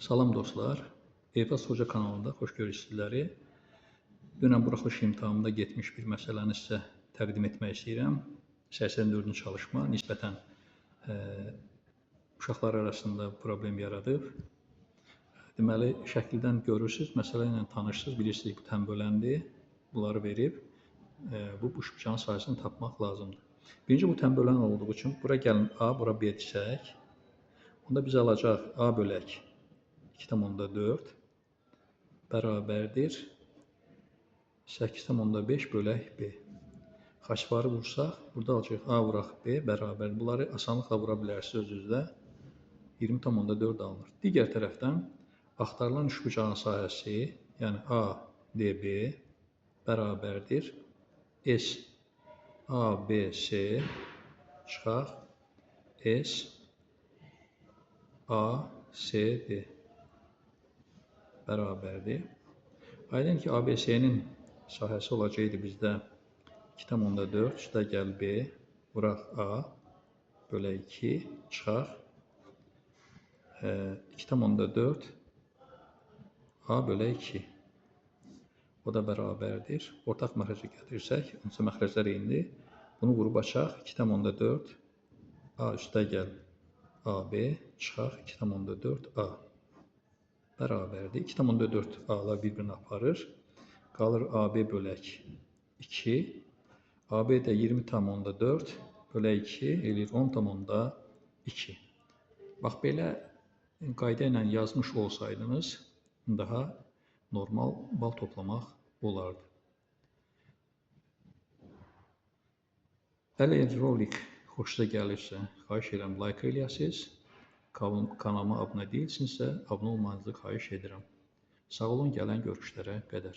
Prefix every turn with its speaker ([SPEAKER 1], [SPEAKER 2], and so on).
[SPEAKER 1] Salam dostlar, Eyvaz Hoca kanalında xoş görürsünüz sizləri. Dünən buraxılış imtahanında getmiş bir məsələni sizə təqdim etmək istəyirəm. 84-cü çalışma nisbətən uşaqlar arasında problem yaradıb. Deməli, şəkildən görürsünüz, məsələ ilə tanışsınız, bilirsiniz bu tənböləndir. Bunları verib, bu uşağın sayısını tapmaq lazımdır. Birinci bu tənbölən olduğu üçün bura gəlin A, bura B desək, onda biz alacaq A bölək 2,4 bərabərdir 8,5 bölək B. Xaçvarı vursaq, burada alacaq A vuraq B bərabər. Bunları asanlıqla vura bilərsiniz özünüzdə. 20,4 alınır. Digər tərəfdən axtarılan üçbucağın sahəsi, yəni A, DB bərabərdir S, A, B, C çıxaq S, A, C, D bərabərdir. Aydın ki, ABC-nin sahəsi olacaqdı bizdə 2,4 üstə gəl B, vuraq A, bölək 2, çıxaq 2,4 A bölək 2. O da bərabərdir. Ortaq məxrəcə gətirsək, önce məxrəclər eynidir. Bunu vurub açaq 2,4 A üstə gəl AB, çıxaq 2,4 A. Bərabərdir. 2,4 A-lar bir-birini aparır. Qalır AB bölək 2. AB də 20,4 bölək 2 eləyir 10,2. Bax, belə qayda ilə yazmış olsaydınız, daha normal bal toplamaq olardı. Əgər rolik xoşunuza gəlirsə, xahiş edirəm like eləyəsiniz. Kanalıma abunə deyilsinizsə, abunə olmanızı xahiş edirəm. Sağ olun, gələn görüşlərə qədər.